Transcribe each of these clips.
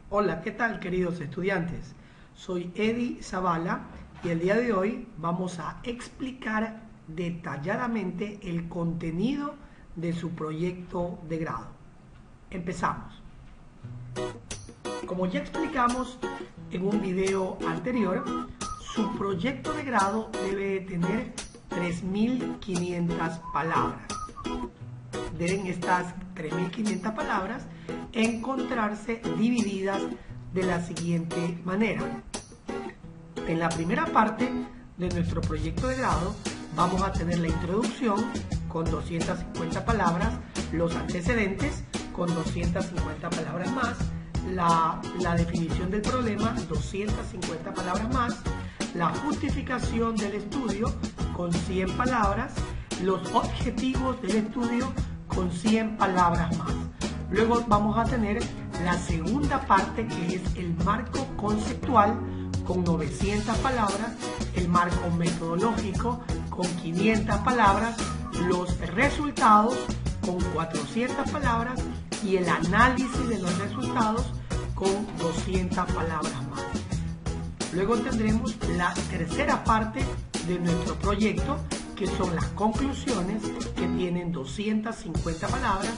Hola, ¿qué tal queridos estudiantes? Soy Eddie Zavala y el día de hoy vamos a explicar detalladamente el contenido de su proyecto de grado. Empezamos. Como ya explicamos en un video anterior, su proyecto de grado debe tener 3.500 palabras. Deben estas 3.500 palabras encontrarse divididas de la siguiente manera. En la primera parte de nuestro proyecto de grado vamos a tener la introducción con 250 palabras, los antecedentes con 250 palabras más, la definición del problema 250 palabras más, la justificación del estudio con 100 palabras, los objetivos del estudio con 100 palabras más. Luego vamos a tener la segunda parte, que es el marco conceptual con 900 palabras, el marco metodológico con 500 palabras, los resultados con 400 palabras y el análisis de los resultados con 200 palabras más. Luego tendremos la tercera parte de nuestro proyecto, que son las conclusiones, que tienen 250 palabras,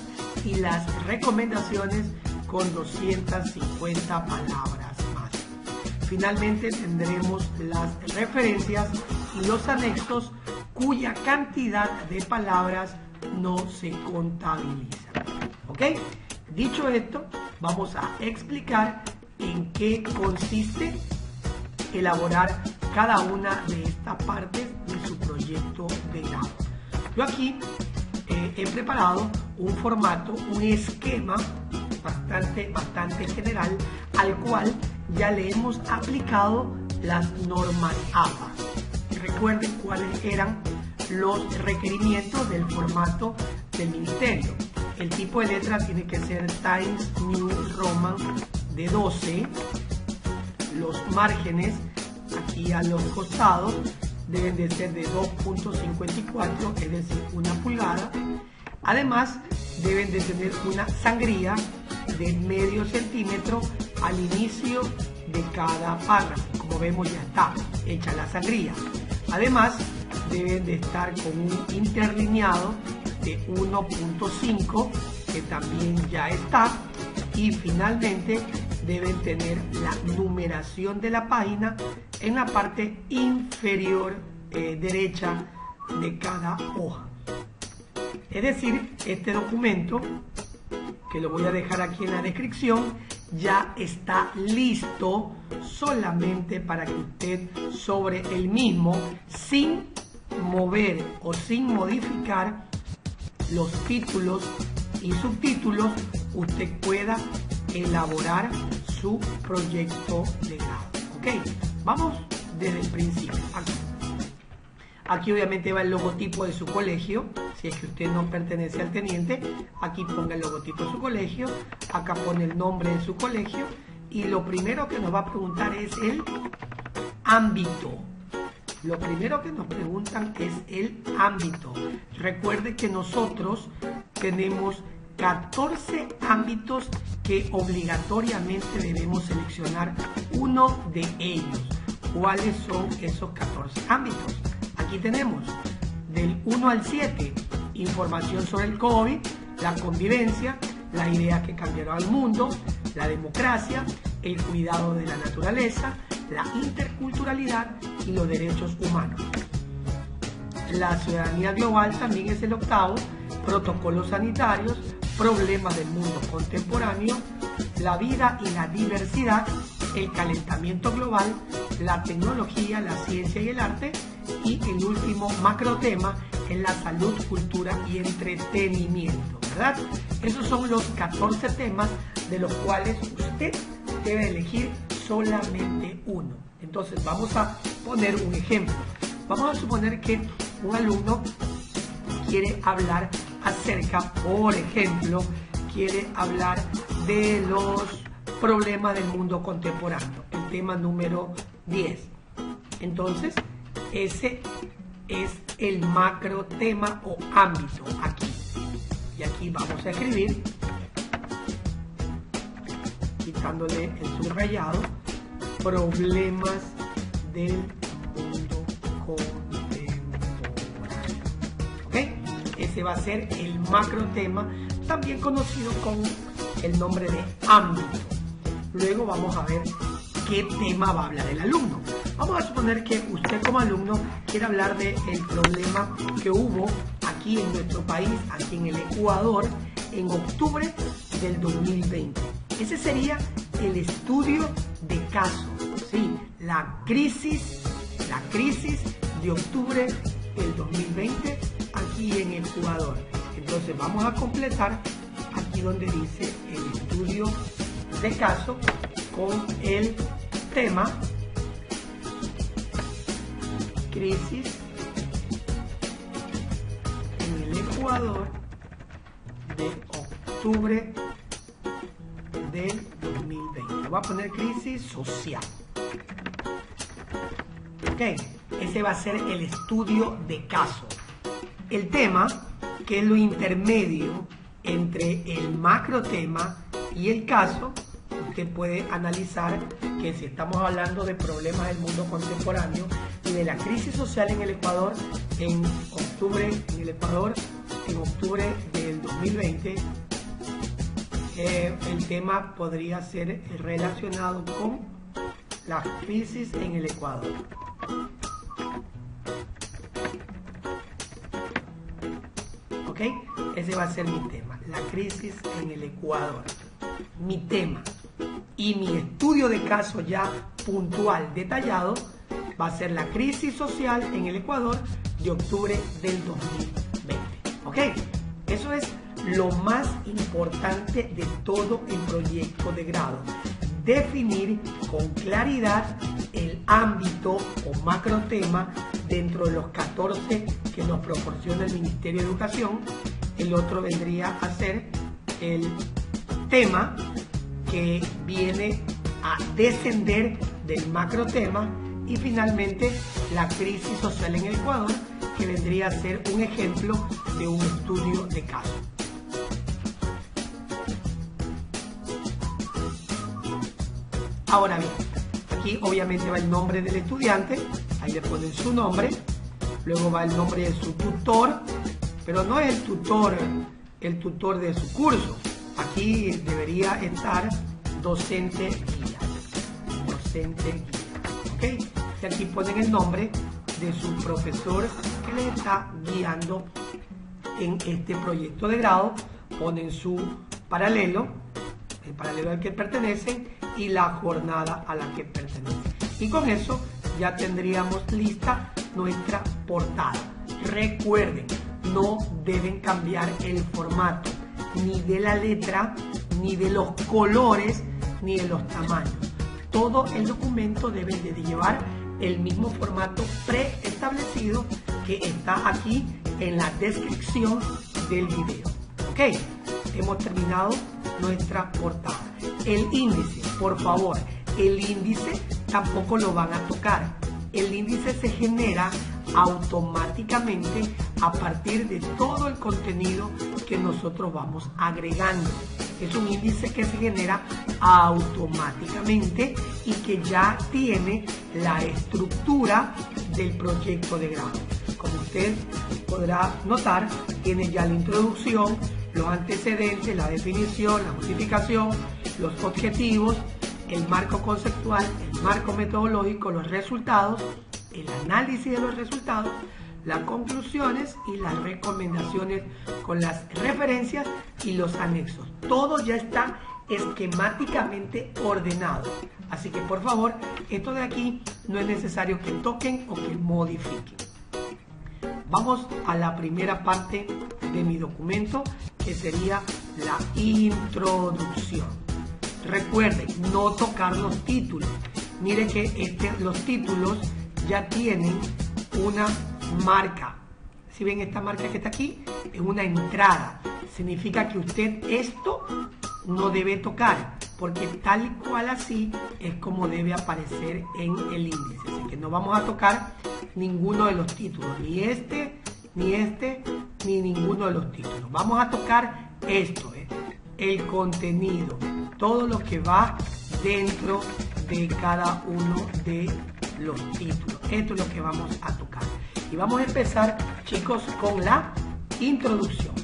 y las recomendaciones con 250 palabras más. Finalmente tendremos las referencias y los anexos, cuya cantidad de palabras no se contabiliza. ¿Ok? Dicho esto, vamos a explicar en qué consiste elaborar cada una de estas partes de su proyecto de grado. Yo aquí he preparado un formato, un esquema bastante general, al cual ya le hemos aplicado las normas APA. Recuerden cuáles eran los requerimientos del formato del ministerio. El tipo de letra tiene que ser Times New Roman de 12. Los márgenes aquí a los costados deben de ser de 2.54, es decir, 1 pulgada. Además, deben de tener una sangría de medio centímetro al inicio de cada párrafo. Como vemos, ya está hecha la sangría. Además, deben de estar con un interlineado de 1.5, que también ya está. Y finalmente, deben tener la numeración de la página en la parte inferior derecha de cada hoja. Es decir, este documento, que lo voy a dejar aquí en la descripción, ya está listo solamente para que usted sobre el mismo, sin mover o sin modificar los títulos y subtítulos, usted pueda elaborar su proyecto de grado. Ok, vamos desde el principio. Aquí obviamente va el logotipo de su colegio. Si es que usted no pertenece al teniente, aquí ponga el logotipo de su colegio. Acá pone el nombre de su colegio. Y lo primero que nos va a preguntar es el ámbito. Lo primero que nos preguntan es el ámbito. Recuerde que nosotros tenemos 14 ámbitos que obligatoriamente debemos seleccionar uno de ellos. ¿Cuáles son esos 14 ámbitos? Aquí tenemos del 1 al 7, información sobre el COVID, la convivencia, las ideas que cambiaron al mundo, la democracia, el cuidado de la naturaleza, la interculturalidad y los derechos humanos. La ciudadanía global también es el 8º, protocolos sanitarios, problemas del mundo contemporáneo, la vida y la diversidad, el calentamiento global, la tecnología, la ciencia y el arte, y el último macrotema es la salud, cultura y entretenimiento, ¿verdad? Esos son los 14 temas de los cuales usted debe elegir solamente uno. Entonces vamos a poner un ejemplo. Vamos a suponer que un alumno quiere hablar acerca, por ejemplo, quiere hablar de los problemas del mundo contemporáneo, el tema número 10. Entonces, ese es el macro tema o ámbito aquí. Y aquí vamos a escribir quitándole el subrayado, problemas del mundo contemporáneo. ¿Ok? Ese va a ser el macro tema, también conocido con el nombre de ámbito. Luego vamos a ver qué tema va a hablar el alumno. Vamos a suponer que usted como alumno quiere hablar del problema que hubo aquí en nuestro país, aquí en el Ecuador, en octubre del 2020. Ese sería el estudio de caso, ¿sí? La crisis de octubre del 2020 aquí en Ecuador. Entonces vamos a completar aquí donde dice el estudio de caso con el tema crisis en el Ecuador de octubre del 2020. Voy a poner crisis social. Ok, ese va a ser el estudio de caso. El tema, que es lo intermedio entre el macro tema y el caso, usted puede analizar que si estamos hablando de problemas del mundo contemporáneo y de la crisis social en el Ecuador en octubre del 2020, el tema podría ser relacionado con la crisis en el Ecuador. ¿Ok? Ese va a ser mi tema, la crisis en el Ecuador. Mi tema y mi estudio de caso ya puntual, detallado, va a ser la crisis social en el Ecuador de octubre del 2020. ¿Ok? Eso es lo más importante de todo el proyecto de grado. Definir con claridad el ámbito o macro tema dentro de los 14 que nos proporciona el Ministerio de Educación. El otro vendría a ser el tema que viene a descender del macro tema, y finalmente la crisis social en el Ecuador, que vendría a ser un ejemplo de un estudio de caso. Ahora bien, aquí obviamente va el nombre del estudiante, ahí le ponen su nombre, luego va el nombre de su tutor, pero no es el tutor de su curso. Aquí debería estar docente guía, ¿ok? Y aquí ponen el nombre de su profesor que les está guiando en este proyecto de grado, ponen su paralelo, el paralelo al que pertenecen y la jornada a la que pertenecen. Y con eso ya tendríamos lista nuestra portada. Recuerden, no deben cambiar el formato, ni de la letra, ni de los colores, ni de los tamaños. Todo el documento debe de llevar el mismo formato preestablecido que está aquí en la descripción del video. Ok, hemos terminado nuestra portada. El índice, por favor, el índice tampoco lo van a tocar. El índice se genera automáticamente a partir de todo el contenido que nosotros vamos agregando. Es un índice que se genera automáticamente y que ya tiene la estructura del proyecto de grado. Como usted podrá notar, tiene ya la introducción, los antecedentes, la definición, la justificación, los objetivos, el marco conceptual, el marco metodológico, los resultados, el análisis de los resultados, las conclusiones y las recomendaciones con las referencias y los anexos. Todo ya está esquemáticamente ordenado. Así que por favor, esto de aquí no es necesario que toquen o que modifiquen. Vamos a la primera parte de mi documento, que sería la introducción. Recuerden, no tocar los títulos. Mire que los títulos ya tienen una marca. Si ven esta marca que está aquí, es una entrada. Significa que usted esto no debe tocar, porque tal y cual así es como debe aparecer en el índice. Así que no vamos a tocar ninguno de los títulos, ni este, ni ninguno de los títulos. Vamos a tocar esto, el contenido, todo lo que va dentro de cada uno de los títulos. Esto es lo que vamos a tocar. Y vamos a empezar, chicos, con la introducción.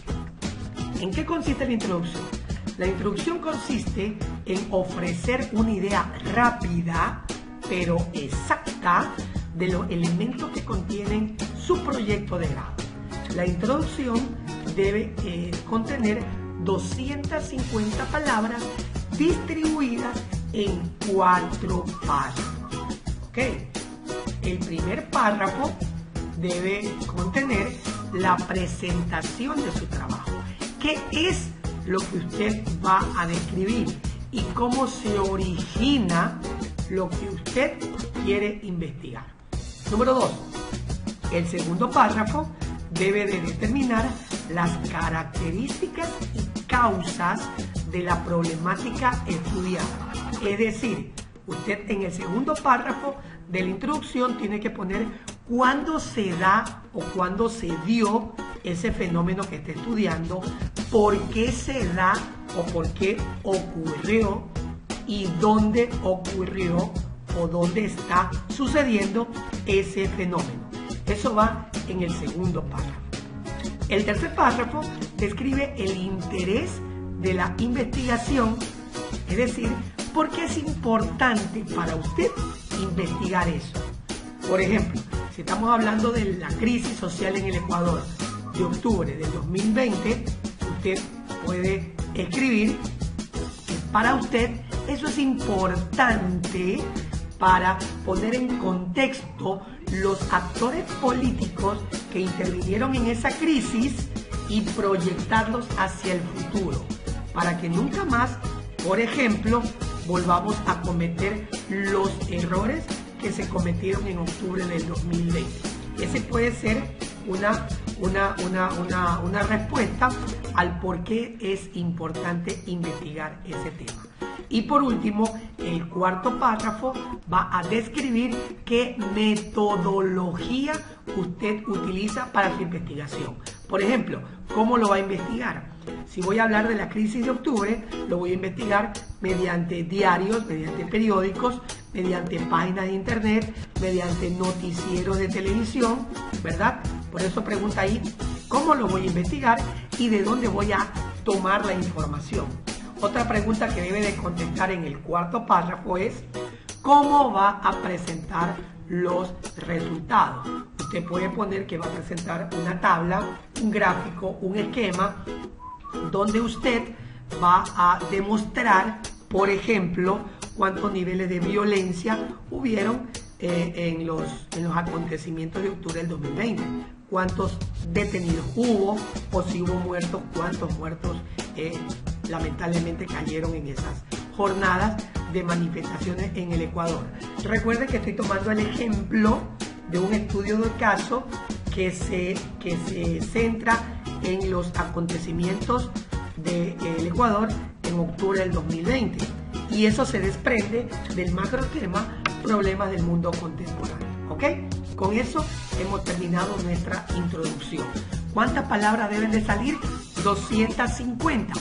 ¿En qué consiste la introducción? La introducción consiste en ofrecer una idea rápida, pero exacta, de los elementos que contienen su proyecto de grado. La introducción debe contener 250 palabras distribuidas en 4 párrafos. ¿Ok? El primer párrafo debe contener la presentación de su trabajo. ¿Qué es lo que usted va a describir y cómo se origina lo que usted quiere investigar? Número 2. El segundo párrafo debe de determinar las características y causas de la problemática estudiada. Es decir, usted en el segundo párrafo de la introducción tiene que poner cuándo se da o cuándo se dio ese fenómeno que está estudiando, por qué se da o por qué ocurrió y dónde ocurrió o dónde está sucediendo ese fenómeno. Eso va en el segundo párrafo. El tercer párrafo describe el interés de la investigación, es decir, por qué es importante para usted investigar eso. Por ejemplo, si estamos hablando de la crisis social en el Ecuador de octubre del 2020, usted puede escribir que para usted eso es importante para poner en contexto los actores políticos que intervinieron en esa crisis y proyectarlos hacia el futuro, para que nunca más, por ejemplo, volvamos a cometer los errores que se cometieron en octubre del 2020. Ese puede ser una respuesta al por qué es importante investigar ese tema. Y por último, el cuarto párrafo va a describir qué metodología usted utiliza para su investigación. Por ejemplo, ¿cómo lo va a investigar? Si voy a hablar de la crisis de octubre, lo voy a investigar mediante diarios, mediante periódicos, mediante páginas de internet, mediante noticieros de televisión, ¿verdad? Por eso pregunta ahí, ¿cómo lo voy a investigar y de dónde voy a tomar la información? Otra pregunta que debe de contestar en el cuarto párrafo es, ¿cómo va a presentar los resultados? Usted puede poner que va a presentar una tabla, un gráfico, un esquema, donde usted va a demostrar, por ejemplo, cuántos niveles de violencia hubieron en los acontecimientos de octubre del 2020, cuántos detenidos hubo, o si hubo muertos, cuántos muertos lamentablemente cayeron en esas jornadas de manifestaciones en el Ecuador. Recuerden que estoy tomando el ejemplo de un estudio de caso que se centra en los acontecimientos del Ecuador en octubre del 2020, y eso se desprende del macro tema problemas del mundo contemporáneo. ¿Ok? Con eso hemos terminado nuestra introducción. ¿Cuántas palabras deben de salir? 250.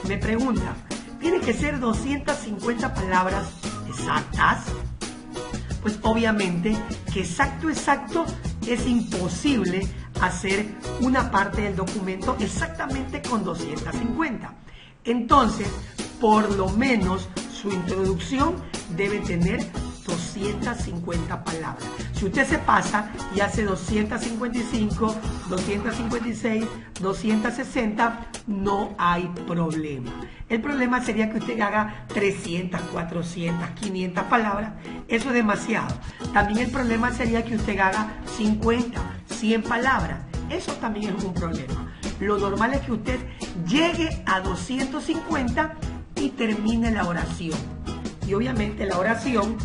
Me preguntan, ¿tiene que ser 250 palabras exactas? Pues obviamente que exacto es imposible hacer una parte del documento exactamente con 250. Entonces, por lo menos su introducción debe tener 250 palabras. Si usted se pasa y hace 255, 256, 260, no hay problema. El problema sería que usted haga 300, 400, 500 palabras. Eso es demasiado. También el problema sería que usted haga 50, 100 palabras. Eso también es un problema. Lo normal es que usted llegue a 250 y termine la oración. Y obviamente la oración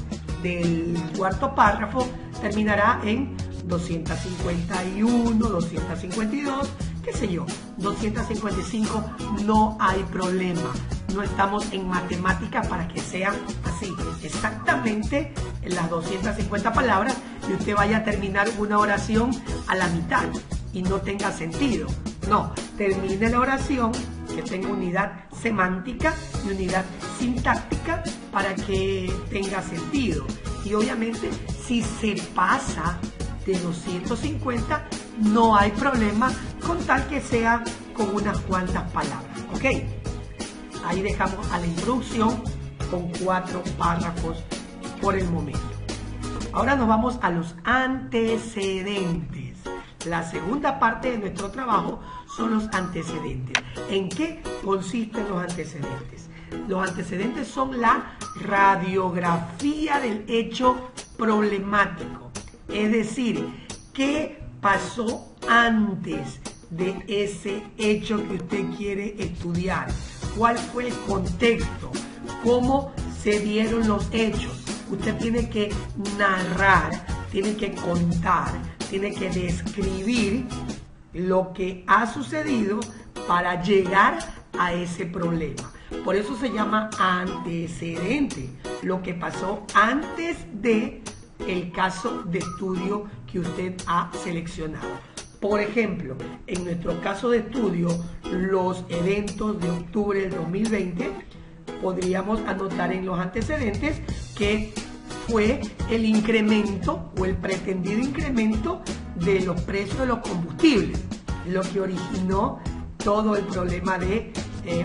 del cuarto párrafo terminará en 251, 252, qué sé yo, 255, no hay problema. No estamos en matemática para que sea así, exactamente las 250 palabras y usted vaya a terminar una oración a la mitad y no tenga sentido. No, termine la oración que tenga unidad semántica y unidad sintáctica para que tenga sentido. Y obviamente si se pasa de los 150 no hay problema con tal que sea con unas cuantas palabras. ¿Ok? Ahí dejamos a la introducción con 4 párrafos por el momento. Ahora nos vamos a los antecedentes. La segunda parte de nuestro trabajo son los antecedentes. ¿En qué consisten los antecedentes? Los antecedentes son la radiografía del hecho problemático. Es decir, ¿qué pasó antes de ese hecho que usted quiere estudiar? ¿Cuál fue el contexto? ¿Cómo se dieron los hechos? Usted tiene que narrar, tiene que contar, tiene que describir lo que ha sucedido para llegar a ese problema. Por eso se llama antecedente, lo que pasó antes de el caso de estudio que usted ha seleccionado. Por ejemplo, en nuestro caso de estudio, los eventos de octubre del 2020, podríamos anotar en los antecedentes que fue el incremento o el pretendido incremento de los precios de los combustibles, lo que originó todo el problema de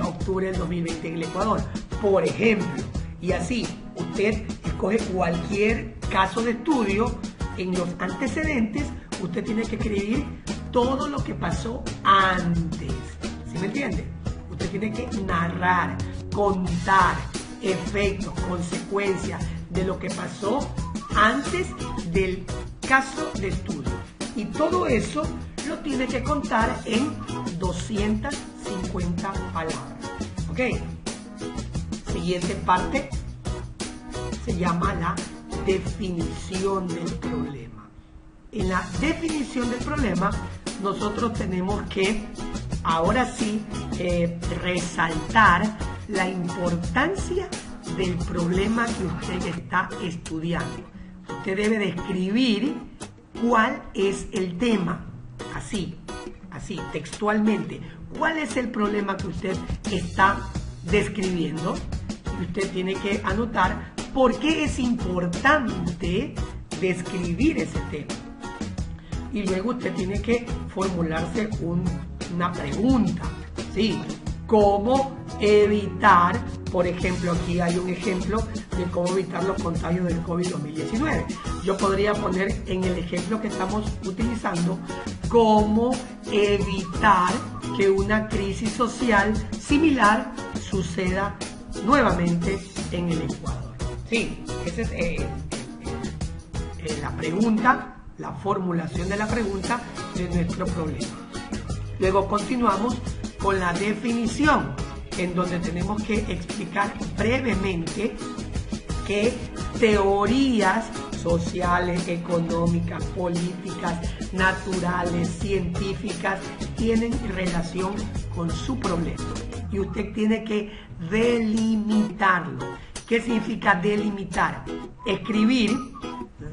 octubre del 2020 en el Ecuador, por ejemplo. Y así, usted escoge cualquier caso de estudio, en los antecedentes usted tiene que escribir todo lo que pasó antes. ¿Sí me entiende? Usted tiene que narrar, contar efectos, consecuencias de lo que pasó antes del caso de estudio. Y todo eso lo tiene que contar en 250 palabras. ¿Ok? Siguiente parte se llama la definición del problema. En la definición del problema, nosotros tenemos que, ahora sí, resaltar la importancia del problema que usted está estudiando. Usted debe describir cuál es el tema, así, textualmente. ¿Cuál es el problema que usted está describiendo? Y usted tiene que anotar por qué es importante describir ese tema. Y luego usted tiene que formularse una pregunta, ¿sí? ¿Cómo evitar? Por ejemplo, aquí hay un ejemplo de cómo evitar los contagios del COVID-2019. Yo podría poner en el ejemplo que estamos utilizando cómo evitar que una crisis social similar suceda nuevamente en el Ecuador. Sí, esa es la pregunta, la formulación de la pregunta de nuestro problema. Luego continuamos con la definición, en donde tenemos que explicar brevemente qué teorías sociales, económicas, políticas, naturales, científicas tienen relación con su problema. Y usted tiene que delimitarlo. ¿Qué significa delimitar? Escribir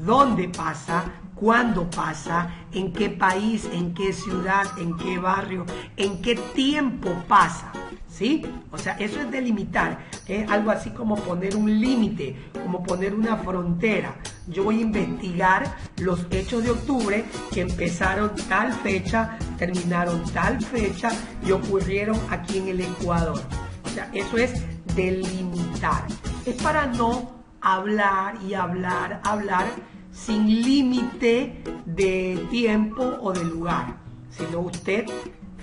dónde pasa, cuándo pasa, en qué país, en qué ciudad, en qué barrio, en qué tiempo pasa. ¿Sí? O sea, eso es delimitar. Es algo así como poner un límite, como poner una frontera. Yo voy a investigar los hechos de octubre que empezaron tal fecha, terminaron tal fecha y ocurrieron aquí en el Ecuador. O sea, eso es delimitar. Es para no hablar y hablar sin límite de tiempo o de lugar, sino usted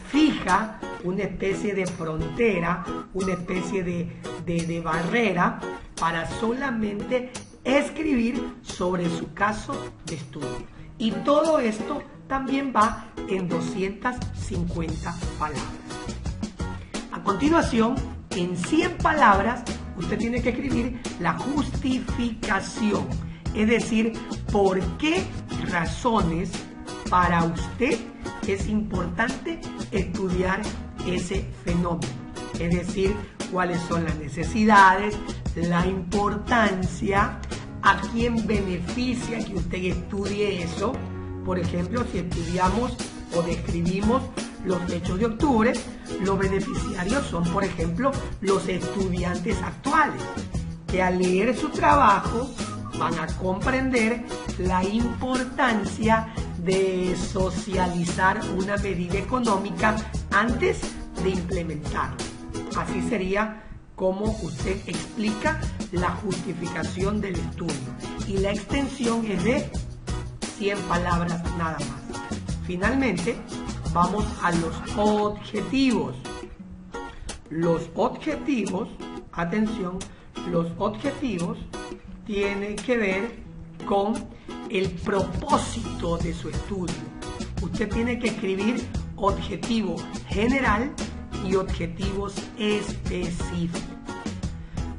fija una especie de frontera, una especie de barrera para solamente escribir sobre su caso de estudio. Y todo esto también va en 250 palabras. A continuación, en 100 palabras, usted tiene que escribir la justificación, es decir, por qué razones para usted es importante estudiar ese fenómeno. Es decir, cuáles son las necesidades, la importancia, a quién beneficia que usted estudie eso. Por ejemplo, si estudiamos o describimos los hechos de octubre, los beneficiarios son, por ejemplo, los estudiantes actuales, que al leer su trabajo van a comprender la importancia de socializar una medida económica antes de implementarla. Así sería como usted explica la justificación del estudio. Y la extensión es de 100 palabras nada más. Finalmente, vamos a los objetivos. Los objetivos, atención, los objetivos tienen que ver con el propósito de su estudio. Usted tiene que escribir objetivo general y objetivos específicos.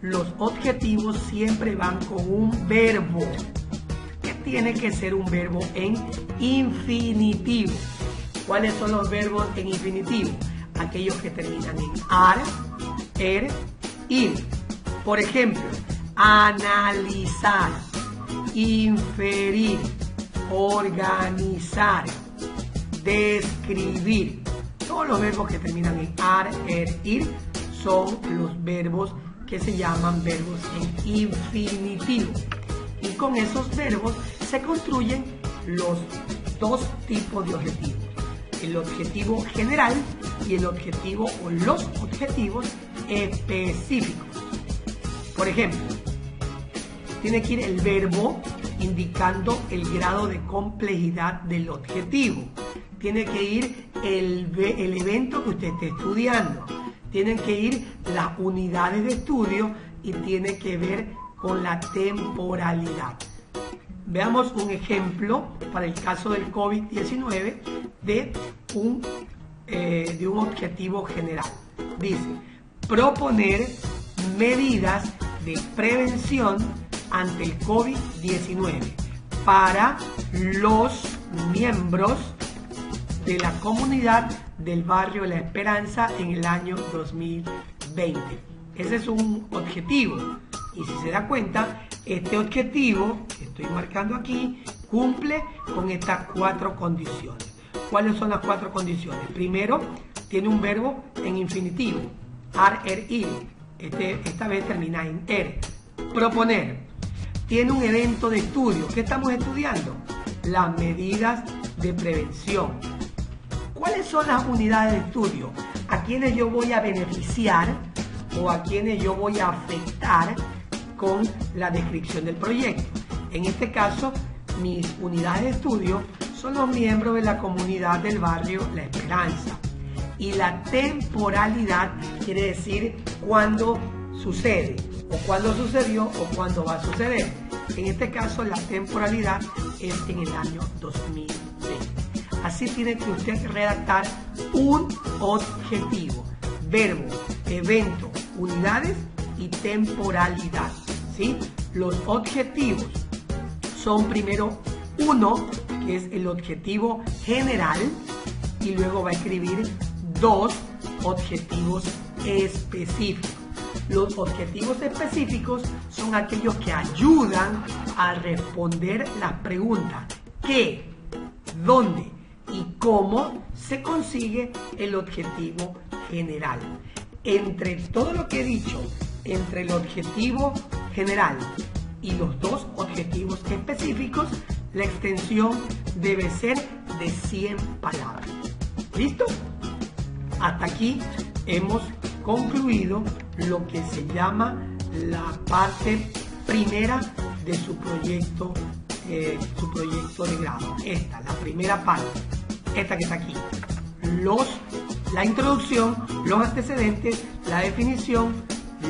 Los objetivos siempre van con un verbo, que tiene que ser un verbo en infinitivo. ¿Cuáles son los verbos en infinitivo? Aquellos que terminan en ar, er, ir. Por ejemplo, analizar, inferir, organizar, describir. Todos los verbos que terminan en ar, er, ir son los verbos que se llaman verbos en infinitivo. Y con esos verbos se construyen los dos tipos de objetivos. El objetivo general y el objetivo o los objetivos específicos. Por ejemplo, tiene que ir el verbo indicando el grado de complejidad del objetivo. Tiene que ir el evento que usted esté estudiando. Tienen que ir las unidades de estudio y tiene que ver con la temporalidad. Veamos un ejemplo para el caso del COVID-19 de un objetivo general. Dice, proponer medidas de prevención ante el COVID-19 para los miembros de la comunidad del barrio La Esperanza en el año 2020. Ese es un objetivo. Y si se da cuenta, este objetivo que estoy marcando aquí cumple con estas 4 condiciones. ¿Cuáles son las 4 condiciones? Primero, tiene un verbo en infinitivo. Ar, er, ir. Esta vez termina en er. Proponer. Tiene un evento de estudio. ¿Qué estamos estudiando? Las medidas de prevención. ¿Cuáles son las unidades de estudio? ¿A quiénes yo voy a beneficiar o a quiénes yo voy a afectar con la descripción del proyecto? En este caso, mis unidades de estudio son los miembros de la comunidad del barrio La Esperanza. Y la temporalidad quiere decir cuándo sucede, o cuándo sucedió, o cuándo va a suceder. En este caso, la temporalidad es en el año 2020. Así tiene que usted redactar un objetivo, verbo, evento, unidades y temporalidad. ¿Sí? Los objetivos son primero uno, que es el objetivo general, y luego va a escribir 2 objetivos específicos. Los objetivos específicos son aquellos que ayudan a responder las preguntas ¿qué?, ¿dónde? Y cómo se consigue el objetivo general. Entre todo lo que he dicho, entre el objetivo general y los 2 objetivos específicos, la extensión debe ser de 100 palabras. ¿Listo? Hasta aquí hemos concluido lo que se llama la parte primera de su proyecto de grado. Esta, la primera parte, esta que está aquí. La introducción, los antecedentes, la definición,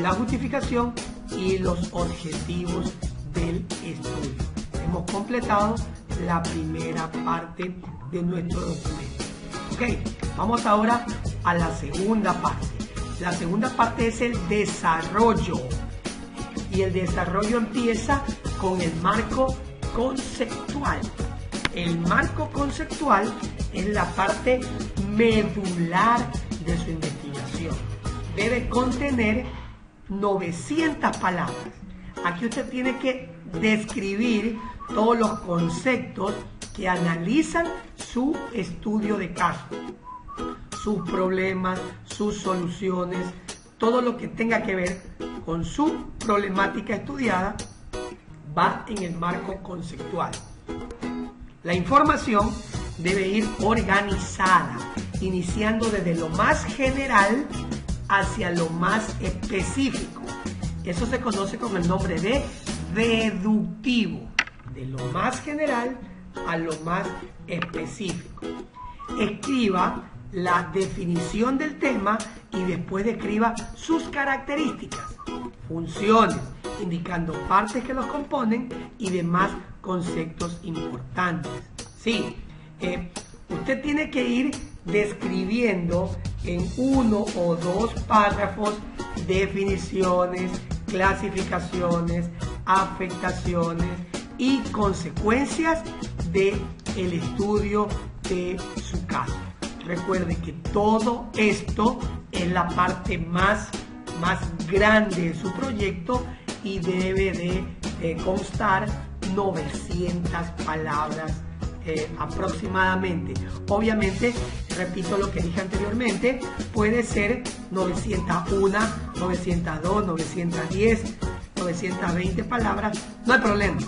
la justificación y los objetivos del estudio. Hemos completado la primera parte de nuestro documento. Ok, vamos ahora a la segunda parte. La segunda parte es el desarrollo. Y el desarrollo empieza con el marco conceptual. El marco conceptual es la parte medular de su investigación. Debe contener 900 palabras. Aquí usted tiene que describir todos los conceptos que analizan su estudio de caso. sus problemas, sus soluciones, todo lo que tenga que ver con su problemática estudiada va en el marco conceptual. La información debe ir organizada, iniciando desde lo más general hacia lo más específico. Eso se conoce con el nombre de deductivo, de lo más general a lo más específico. Escriba la definición del tema y después describa sus características, funciones, indicando partes que los componen y demás conceptos importantes. Sí, usted tiene que ir describiendo en 1 o 2 párrafos definiciones, clasificaciones, afectaciones y consecuencias del estudio de su caso. Recuerde que todo esto es la parte más grande de su proyecto y debe de constar 900 palabras aproximadamente. Obviamente, repito lo que dije anteriormente, puede ser 901, 902, 910, 920 palabras, no hay problema.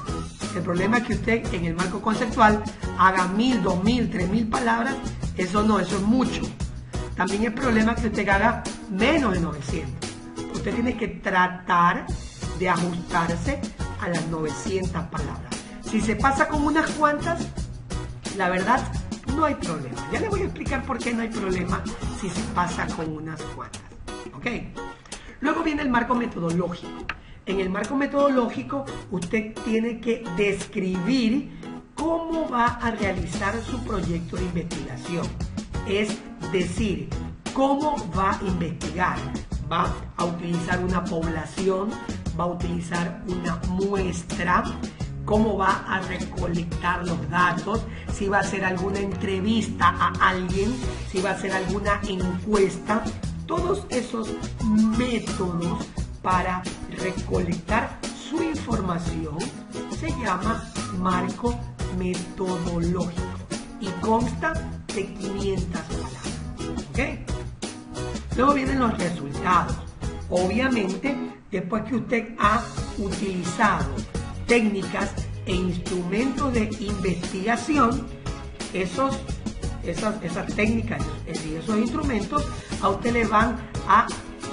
El problema es que usted en el marco conceptual haga 1000, 2000, 3000 palabras, eso no, eso es mucho. También el problema es que usted haga menos de 900. Usted tiene que tratar de ajustarse a las 900 palabras. Si se pasa con unas cuantas, la verdad, no hay problema. Ya le voy a explicar por qué no hay problema si se pasa con unas cuantas. ¿Ok? Luego viene el marco metodológico. En el marco metodológico, usted tiene que describir cómo va a realizar su proyecto de investigación. Es decir, cómo va a investigar. Va a utilizar una población, va a utilizar una muestra, cómo va a recolectar los datos, si va a hacer alguna entrevista a alguien, si va a hacer alguna encuesta, todos esos métodos para recolectar su información se llama marco metodológico y consta de 500 palabras. ¿Ok? Luego vienen los resultados. Obviamente, después que usted ha utilizado técnicas e instrumentos de investigación, esas técnicas y esos instrumentos a usted le van a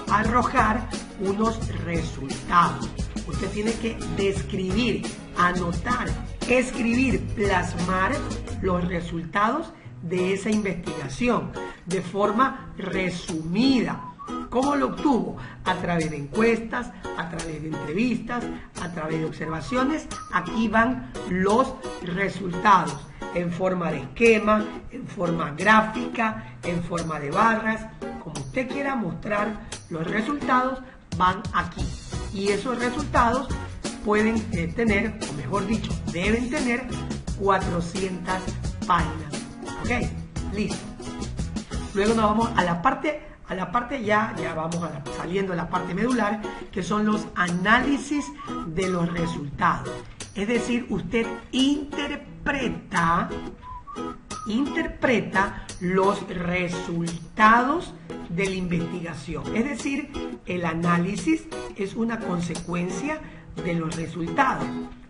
arrojar unos resultados. Usted tiene que describir, anotar, escribir, plasmar los resultados de esa investigación de forma resumida. ¿Cómo lo obtuvo? A través de encuestas, a través de entrevistas, a través de observaciones. Aquí van los resultados en forma de esquema, en forma gráfica, en forma de barras. Como usted quiera mostrar los resultados, van aquí. Y esos resultados pueden tener, o mejor dicho, deben tener 400 páginas. ¿Ok? Listo. Luego nos vamos a la parte ya vamos saliendo de la parte medular, que son los análisis de los resultados. Es decir, usted interpreta los resultados de la investigación. Es decir, el análisis es una consecuencia de los resultados.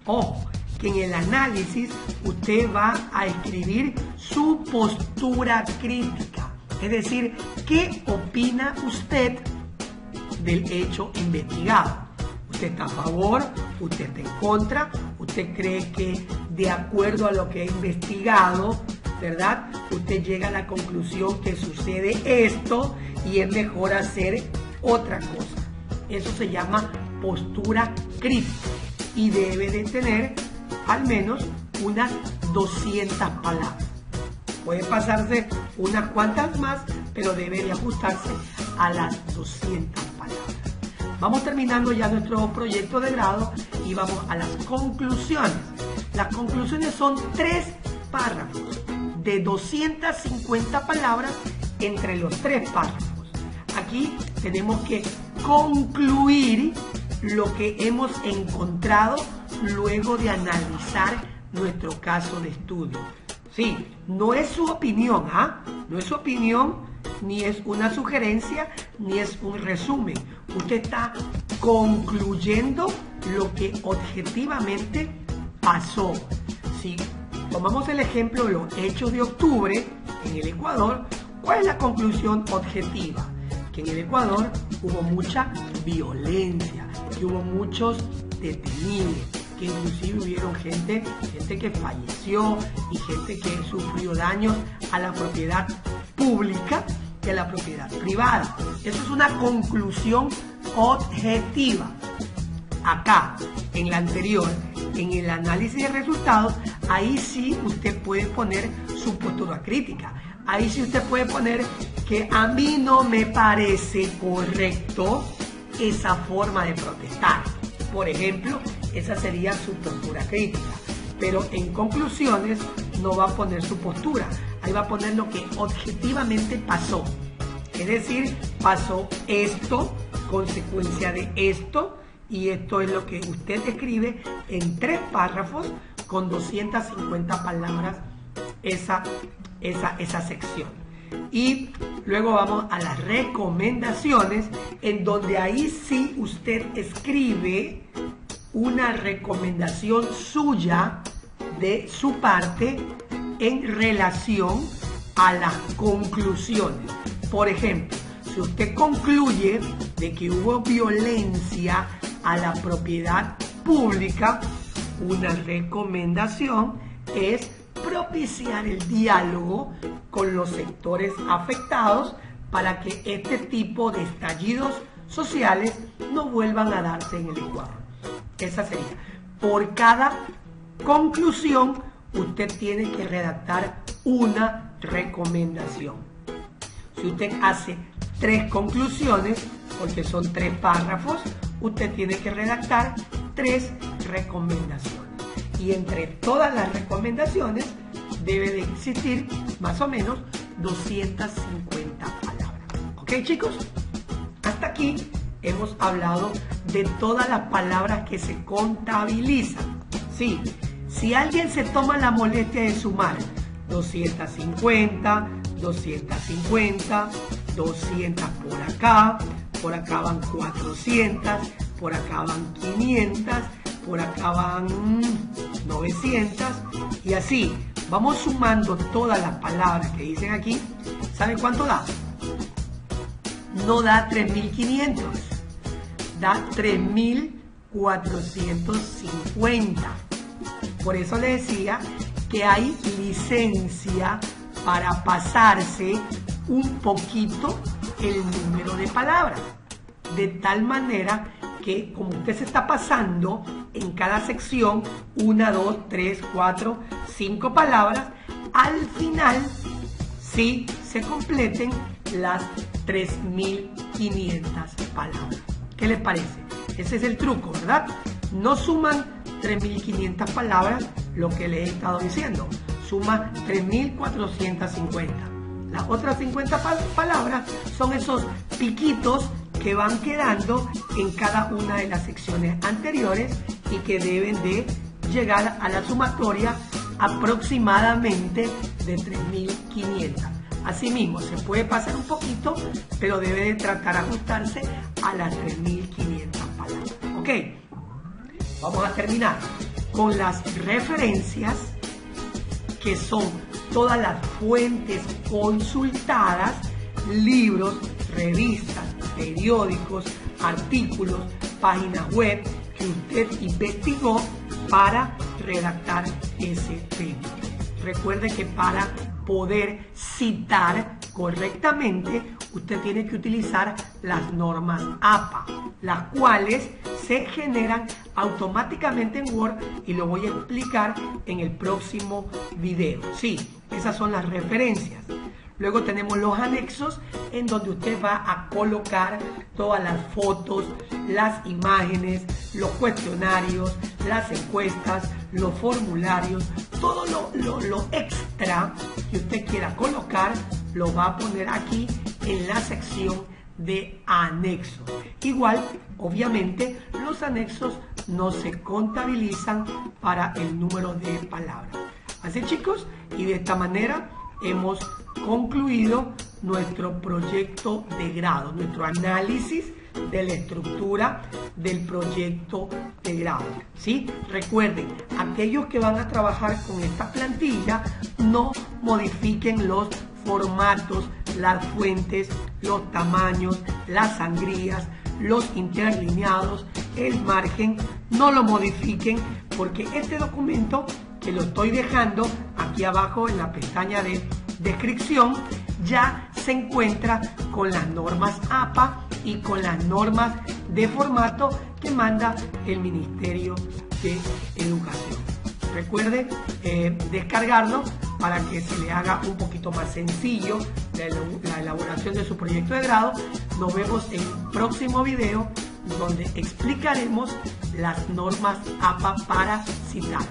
Ojo, que en el análisis usted va a escribir su postura crítica. Es decir, ¿qué opina usted del hecho investigado? ¿Usted está a favor? ¿Usted está en contra? ¿Usted cree que de acuerdo a lo que ha investigado, verdad, usted llega a la conclusión que sucede esto y es mejor hacer otra cosa? Eso se llama postura crítica y debe de tener al menos unas 200 palabras. Puede pasarse unas cuantas más, pero debe de ajustarse a las 200 palabras. Vamos terminando ya nuestro proyecto de grado y vamos a las conclusiones. Las conclusiones son 3 párrafos de 250 palabras entre los 3 párrafos. Aquí tenemos que concluir lo que hemos encontrado luego de analizar nuestro caso de estudio. Sí, no es su opinión, no es su opinión ni es una sugerencia, ni es un resumen. Usted está concluyendo lo que objetivamente pasó. Si tomamos el ejemplo de los hechos de octubre en el Ecuador, ¿cuál es la conclusión objetiva? Que en el Ecuador hubo mucha violencia, que hubo muchos detenidos, que inclusive hubieron gente que falleció y gente que sufrió daños a la propiedad pública y a la propiedad privada. Eso es una conclusión objetiva. Acá, en la anterior, en el análisis de resultados, ahí sí usted puede poner su postura crítica. Ahí sí usted puede poner que a mí no me parece correcto esa forma de protestar. Por ejemplo, esa sería su postura crítica. Pero en conclusiones no va a poner su postura. Ahí va a poner lo que objetivamente pasó. Es decir, pasó esto, consecuencia de esto, y esto es lo que usted escribe en 3 párrafos con 250 palabras esa sección. Y luego vamos a las recomendaciones, en donde ahí sí usted escribe una recomendación suya de su parte en relación a las conclusiones. Por ejemplo, si usted concluye de que hubo violencia a la propiedad pública, una recomendación es propiciar el diálogo con los sectores afectados para que este tipo de estallidos sociales no vuelvan a darse en el Ecuador. Esa sería. Por cada conclusión, usted tiene que redactar una recomendación. Si usted hace 3 conclusiones, porque son 3 párrafos, usted tiene que redactar 3 recomendaciones. Y entre todas las recomendaciones debe de existir más o menos 250 palabras. ¿Ok, chicos? Hasta aquí hemos hablado de todas las palabras que se contabilizan. Sí, si alguien se toma la molestia de sumar 250, 250, 200 por acá van 400, por acá van 500, por acá van 900 y así. Vamos sumando todas las palabras que dicen aquí. ¿Saben cuánto da? No da 3.500, da 3.450. Por eso le decía que hay licencia para pasarse un poquito el número de palabras. De tal manera que como usted se está pasando en cada sección 1, 2, 3, 4, 5 palabras, al final sí se completen las 3.500 palabras. ¿Qué les parece? Ese es el truco, ¿verdad? No suman 3.500 palabras, lo que les he estado diciendo. Suma 3.450. Las otras 50 palabras son esos piquitos que van quedando en cada una de las secciones anteriores y que deben de llegar a la sumatoria aproximadamente de 3.500. Asimismo, se puede pasar un poquito, pero debe de tratar de ajustarse a las 3.500 palabras. ¿Ok? Vamos a terminar con las referencias, que son todas las fuentes consultadas, libros, revistas, periódicos, artículos, páginas web que usted investigó para redactar ese tema. Recuerde que para poder citar correctamente, usted tiene que utilizar las normas APA, las cuales se generan automáticamente en Word y lo voy a explicar en el próximo video. Sí, esas son las referencias. Luego tenemos los anexos, en donde usted va a colocar todas las fotos, las imágenes, los cuestionarios, las encuestas, los formularios, todo lo extra que usted quiera colocar, lo va a poner aquí en la sección de anexos. Igual, obviamente, los anexos no se contabilizan para el número de palabras. Así, chicos, y de esta manera hemos concluido nuestro proyecto de grado, nuestro análisis de la estructura del proyecto de grado, ¿sí? Recuerden, aquellos que van a trabajar con esta plantilla, no modifiquen los formatos, las fuentes, los tamaños, las sangrías, los interlineados, el margen, no lo modifiquen, porque este documento que lo estoy dejando aquí abajo en la pestaña de descripción ya se encuentra con las normas APA y con las normas de formato que manda el Ministerio de Educación. Recuerden descargarlo para que se le haga un poquito más sencillo la elaboración de su proyecto de grado. Nos vemos en un próximo video donde explicaremos las normas APA para citar.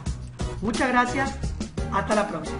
Muchas gracias, hasta la próxima.